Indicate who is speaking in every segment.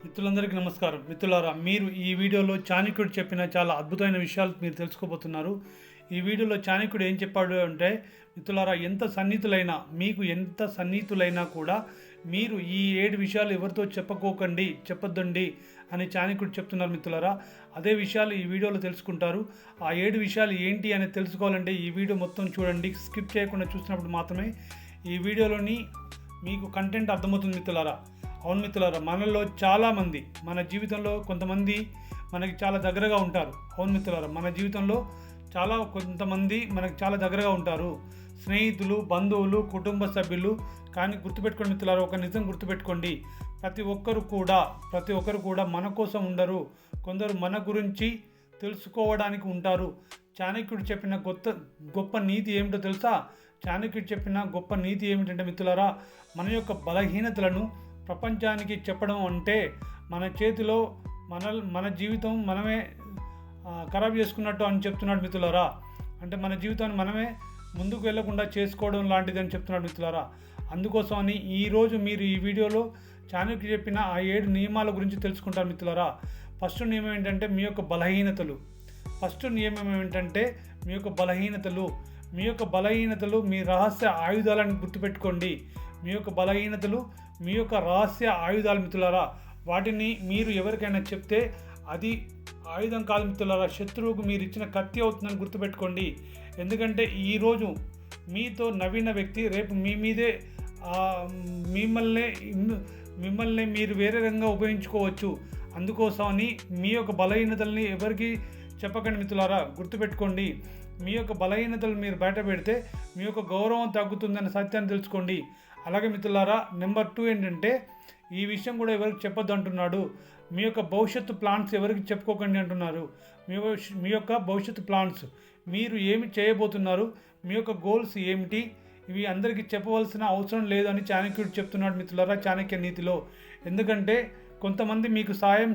Speaker 1: మిత్రులందరికీ నమస్కారం. మిత్రులారా, మీరు ఈ వీడియోలో చాణక్యుడు చెప్పిన చాలా అద్భుతమైన విషయాలు మీరు తెలుసుకోబోతున్నారు. ఈ వీడియోలో చాణక్యుడు ఏం చెప్పాడు అంటే, మిత్రులారా, ఎంత సన్నిహితులైనా కూడా మీరు ఈ 7 విషయాలు ఎవరితో చెప్పొద్దండి అని చాణక్యుడు చెప్తున్నారు. మిత్రులారా, అదే విషయాలు ఈ వీడియోలో తెలుసుకుంటారు. ఆ 7 విషయాలు ఏంటి అనేది తెలుసుకోవాలంటే ఈ వీడియో మొత్తం చూడండి. స్కిప్ చేయకుండా చూసినప్పుడు మాత్రమే ఈ వీడియోలోని మీకు కంటెంట్ అర్థమవుతుంది. మిత్రులారా, అవును మిత్రులారా, మనలో చాలామంది మన జీవితంలో కొంతమంది మనకి చాలా దగ్గరగా ఉంటారు. అవును మిత్రులారా, మన జీవితంలో కొంతమంది మనకి చాలా దగ్గరగా ఉంటారు. స్నేహితులు, బంధువులు, కుటుంబ సభ్యులు. కానీ గుర్తుపెట్టుకోండి మిత్రులారా, ఒక నిజం గుర్తుపెట్టుకోండి. ప్రతి ఒక్కరు కూడా మన కోసం ఉండరు. కొందరు మన గురించి తెలుసుకోవడానికి ఉంటారు. చాణక్యుడు చెప్పిన గొప్ప నీతి ఏమిటో తెలుసా? చాణక్యుడు చెప్పిన గొప్ప నీతి ఏమిటంటే మిత్రులారా, మన యొక్క బలహీనతలను ప్రపంచానికి చెప్పడం అంటే మన చేతిలో మన జీవితం మనమే ఖరాబ్ చేసుకున్నట్టు అని చెప్తున్నాడు మిత్రులారా. అంటే మన జీవితాన్ని మనమే ముందుకు వెళ్లకుండా చేసుకోవడం లాంటిది అని చెప్తున్నాడు మిత్రులారా. అందుకోసమని ఈరోజు మీరు ఈ వీడియోలో చాణక్యుడు చెప్పిన ఆ 7 నియమాల గురించి తెలుసుకుంటారు మిత్రులారా. ఫస్ట్ నియమం ఏంటంటే మీ యొక్క బలహీనతలు మీ రహస్య ఆయుధాలను గుర్తుపెట్టుకోండి. మీ యొక్క రహస్య ఆయుధాలు మిత్రులారా. వాటిని మీరు ఎవరికైనా చెప్తే అది ఆయుధం కాదు మిత్రులారా, శత్రువుకు మీరు ఇచ్చిన కత్తి అవుతుందని గుర్తుపెట్టుకోండి. ఎందుకంటే ఈరోజు మీతో నవ్విన వ్యక్తి రేపు మీ మీదే మిమ్మల్ని మీరు వేరే రకంగా ఉపయోగించుకోవచ్చు. అందుకోసమని మీ యొక్క బలహీనతల్ని ఎవరికి చెప్పకండి మిత్రులారా. గుర్తుపెట్టుకోండి, మీ యొక్క బలహీనతలు మీరు బయట పెడితే మీ యొక్క గౌరవం తగ్గుతుందన్న సత్యాన్ని తెలుసుకోండి. అలాగే మిత్రులారా, నెంబర్ 2 ఏంటంటే, ఈ విషయం కూడా ఎవరికి చెప్పొద్దు అంటున్నాడు. మీ యొక్క భవిష్యత్తు ప్లాన్స్ ఎవరికి చెప్పుకోకండి అంటున్నారు. మీ యొక్క భవిష్యత్తు ప్లాన్స్, మీరు ఏమి చేయబోతున్నారు, మీ యొక్క గోల్స్ ఏమిటి, ఇవి అందరికీ చెప్పవలసిన అవసరం లేదని చాణక్యుడు చెప్తున్నాడు మిత్రులారా, చాణక్య నీతిలో. ఎందుకంటే కొంతమంది మీకు సహాయం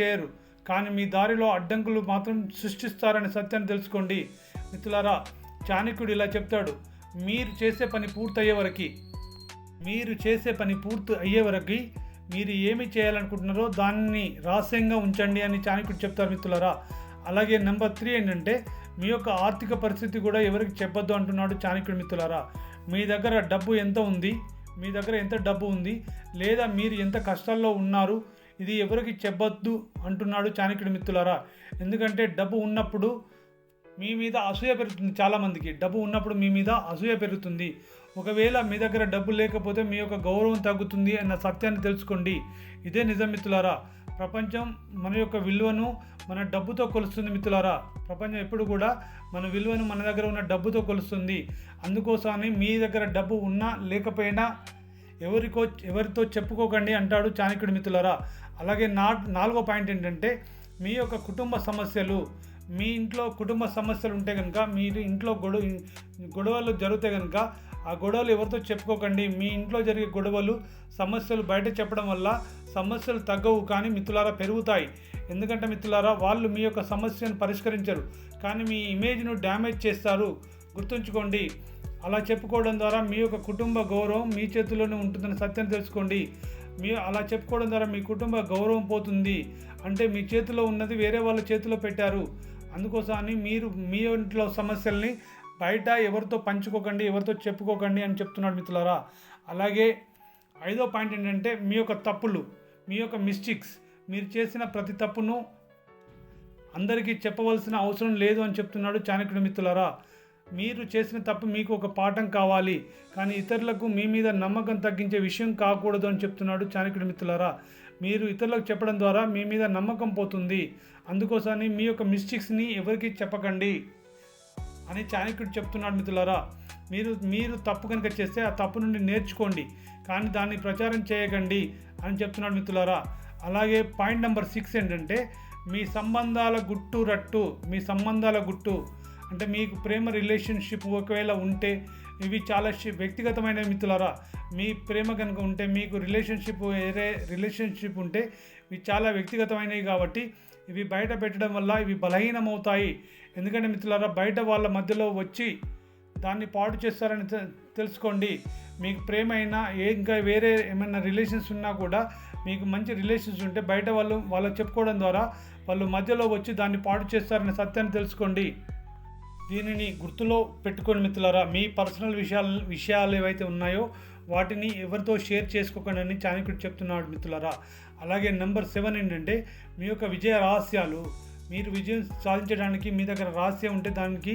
Speaker 1: చేయరు, కానీ మీ దారిలో అడ్డంకులు మాత్రం సృష్టిస్తారనే సత్యాన్ని తెలుసుకోండి మిత్రులారా. చాణక్యుడు ఇలా చెప్తాడు, మీరు చేసే పని పూర్తి అయ్యే వరకు మీరు ఏమి చేయాలనుకుంటున్నారో దాన్ని రహస్యంగా ఉంచండి అని చాణక్యుడు చెప్తారు మిత్రులారా. అలాగే నెంబర్ 3 ఏంటంటే, మీ యొక్క ఆర్థిక పరిస్థితి కూడా ఎవరికి చెప్పొద్దు అంటున్నాడు చాణక్యుడు మిత్రులారా. మీ దగ్గర ఎంత డబ్బు ఉంది, లేదా మీరు ఎంత కష్టాల్లో ఉన్నారు, ఇది ఎవరికి చెప్పొద్దు అంటున్నాడు చాణక్యుడు మిత్రులారా. ఎందుకంటే డబ్బు ఉన్నప్పుడు మీ మీద అసూయ పెరుగుతుంది. చాలామందికి డబ్బు ఉన్నప్పుడు మీ మీద అసూయ పెరుగుతుంది. ఒకవేళ మీ దగ్గర డబ్బు లేకపోతే మీ యొక్క గౌరవం తగ్గుతుంది అన్న సత్యాన్ని తెలుసుకోండి. ఇదే నిజం మిత్రులారా. ప్రపంచం మన యొక్క విలువను మన డబ్బుతో కొలుస్తుంది మిత్రులారా. ప్రపంచం ఎప్పుడు కూడా మన విలువను మన దగ్గర ఉన్న డబ్బుతో కొలుస్తుంది. అందుకోసమని మీ దగ్గర డబ్బు ఉన్నా లేకపోయినా ఎవరితో చెప్పుకోకండి అంటాడు చాణక్యుడు మిత్రులారా. అలాగే 4వ పాయింట్ ఏంటంటే, మీ యొక్క మీ ఇంట్లో కుటుంబ సమస్యలు ఉంటే కనుక, మీరు ఇంట్లో గొడవలు జరిగితే కనుక ఆ గొడవలు ఎవరితో చెప్పుకోకండి. మీ ఇంట్లో జరిగే సమస్యలు బయట చెప్పడం వల్ల సమస్యలు తగ్గవు, కానీ మిత్రులారా పెరుగుతాయి. ఎందుకంటే మిత్రులారా, వాళ్ళు మీ యొక్క సమస్యను పరిష్కరించరు, కానీ మీ ఇమేజ్ను డ్యామేజ్ చేస్తారు. గుర్తుంచుకోండి, అలా చెప్పుకోవడం ద్వారా మీ యొక్క కుటుంబ గౌరవం మీ చేతుల్లోనే ఉంటుందని సత్యం తెలుసుకోండి. అలా చెప్పుకోవడం ద్వారా మీ కుటుంబ గౌరవం పోతుంది. అంటే మీ చేతిలో ఉన్నది వేరే వాళ్ళ చేతిలో పెట్టారు. అందుకోసమని మీరు మీ ఇంట్లో సమస్యల్ని బయట ఎవరితో పంచుకోకండి, ఎవరితో చెప్పుకోకండి అని చెప్తున్నాడు మిత్రులారా. అలాగే 5వ పాయింట్ ఏంటంటే, మీ యొక్క మిస్టేక్స్, మీరు చేసిన ప్రతి తప్పును అందరికీ చెప్పవలసిన అవసరం లేదు అని చెప్తున్నాడు చాణక్యుడు మిత్రులారా. మీరు చేసిన తప్పు మీకు ఒక పాఠం కావాలి, కానీ ఇతరులకు మీ మీద నమ్మకం తగ్గించే విషయం కాకూడదు అని చెప్తున్నాడు చాణక్యుడు మిత్రులారా. మీరు ఇతరులకు చెప్పడం ద్వారా మీ మీద నమ్మకం పోతుంది. అందుకోసమని మీ యొక్క మిస్టేక్స్ని ఎవరికి చెప్పకండి అని చాణక్యుడు చెప్తున్నాడు మిత్రులారా. మీరు తప్పు కనుక చేస్తే ఆ తప్పు నుండి నేర్చుకోండి, కానీ దాన్ని ప్రచారం చేయకండి అని చెప్తున్నాడు మిత్రులారా. అలాగే పాయింట్ నెంబర్ 6 ఏంటంటే, మీ సంబంధాల గుట్టు అంటే మీకు ప్రేమ రిలేషన్షిప్ ఒకవేళ ఉంటే, ఇవి చాలా వ్యక్తిగతమైన మిత్రులారా. మీ ప్రేమ కనుక ఉంటే, మీకు రిలేషన్షిప్ ఉంటే ఇవి చాలా వ్యక్తిగతమైనవి కాబట్టి ఇవి బయట పెట్టడం వల్ల ఇవి బలహీనమవుతాయి. ఎందుకంటే మిత్రులారా, బయట వాళ్ళ మధ్యలో వచ్చి దాన్ని పాడు చేస్తారని తెలుసుకోండి. మీకు ప్రేమ అయినా ఇంకా వేరే ఏమైనా రిలేషన్స్ ఉన్నా కూడా, మీకు మంచి రిలేషన్స్ ఉంటే బయట వాళ్ళకి చెప్పుకోవడం ద్వారా వాళ్ళు మధ్యలో వచ్చి దాన్ని పాడు చేస్తారనే సత్యాన్ని తెలుసుకోండి. దీనిని గుర్తులో పెట్టుకోండి మిత్రులారా. మీ పర్సనల్ విషయాలు ఏవైతే ఉన్నాయో వాటిని ఎవరితో షేర్ చేసుకోకండి అని చాణక్యుడు చెప్తున్నాడు మిత్రులారా. అలాగే నెంబర్ 7 ఏంటంటే, మీ యొక్క విజయ రహస్యాలు. మీరు విజయం సాధించడానికి మీ దగ్గర రహస్యం ఉంటే దానికి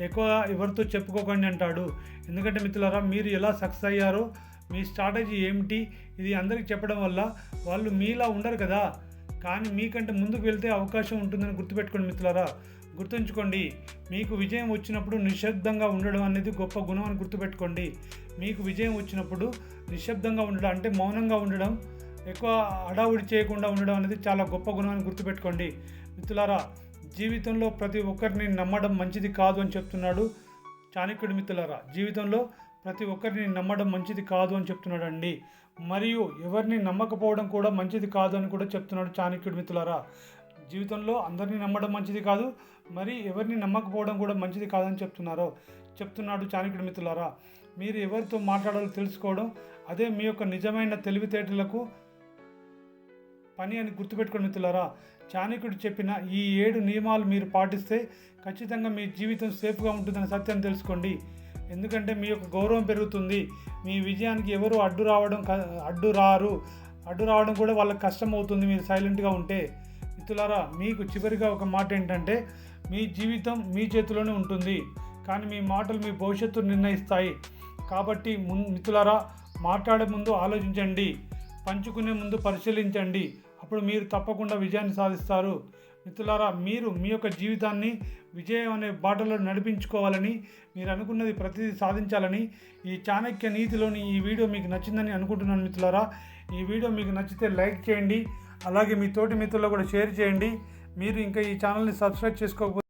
Speaker 1: ఎక్కువ ఎవరితో చెప్పుకోకండి అంటాడు. ఎందుకంటే మిత్రులారా, మీరు ఎలా సక్సెస్ అయ్యారో, మీ స్ట్రాటజీ ఏమిటి, ఇది అందరికి చెప్పడం వల్ల వాళ్ళు మీలా ఉండరు కదా, కానీ మీకంటే ముందుకు వెళ్తే అవకాశం ఉంటుందని గుర్తుపెట్టుకోండి మిత్రులారా. గుర్తుంచుకోండి, మీకు విజయం వచ్చినప్పుడు నిశ్శబ్దంగా ఉండడం అనేది గొప్ప గుణం అని గుర్తుపెట్టుకోండి. మీకు విజయం వచ్చినప్పుడు నిశ్శబ్దంగా ఉండడం అంటే మౌనంగా ఉండడం, ఎక్కువ హడావుడి చేయకుండా ఉండడం అనేది చాలా గొప్ప గుణం అని గుర్తుపెట్టుకోండి మిత్రులారా. జీవితంలో ప్రతి ఒక్కరిని నమ్మడం మంచిది కాదు అని చెప్తున్నాడు చాణక్యుడు మిత్రులారా. జీవితంలో ప్రతి ఒక్కరిని నమ్మడం మంచిది కాదు అని చెప్తున్నాడు అండి. మరియు ఎవరిని నమ్మకపోవడం కూడా మంచిది కాదు అని కూడా చెప్తున్నాడు చాణక్యుడు మిత్రులారా. జీవితంలో అందరినీ నమ్మడం మంచిది కాదు, మరి ఎవరిని నమ్మకపోవడం కూడా మంచిది కాదని చెప్తున్నాడు చాణక్యుడు మిత్రులారా. మీరు ఎవరితో మాట్లాడాలో తెలుసుకోవడం అదే మీ యొక్క నిజమైన తెలివితేటలకు పని అని గుర్తుపెట్టుకోండి మిత్రులారా. చాణక్యుడు చెప్పిన ఈ 7 నియమాలు మీరు పాటిస్తే ఖచ్చితంగా మీ జీవితం సేఫ్గా ఉంటుందనే సత్యాన్ని తెలుసుకోండి. ఎందుకంటే మీ యొక్క గౌరవం పెరుగుతుంది. మీ విజయానికి ఎవరు అడ్డు రావడం కూడా వాళ్ళకి కష్టం అవుతుంది మీరు సైలెంట్గా ఉంటే. మిత్రులారా, మీకు చివరిగా ఒక మాట ఏంటంటే, మీ జీవితం మీ చేతిలోనే ఉంటుంది, కానీ మీ మాటలు మీ భవిష్యత్తును నిర్ణయిస్తాయి. కాబట్టి మిత్రులారా, మాట్లాడే ముందు ఆలోచించండి, పంచుకునే ముందు పరిశీలించండి. అప్పుడు మీరు తప్పకుండా విజయాన్ని సాధిస్తారు. మిత్రులారా, మీరు మీ యొక్క జీవితాన్ని విజయం అనే బాటలో నడిపించుకోవాలని, మీరు అనుకున్నది ప్రతిదీ సాధించాలని ఈ చాణక్య నీతిలోని ఈ వీడియో మీకు నచ్చిందని అనుకుంటున్నాను మిత్రులారా. ఈ వీడియో మీకు నచ్చితే లైక్ చేయండి, అలాగే మీ తోటి మిత్రుల్లో కూడా షేర్ చేయండి. మీరు ఇంకా ఈ ఛానల్ని సబ్స్క్రైబ్ చేసుకోకపోతే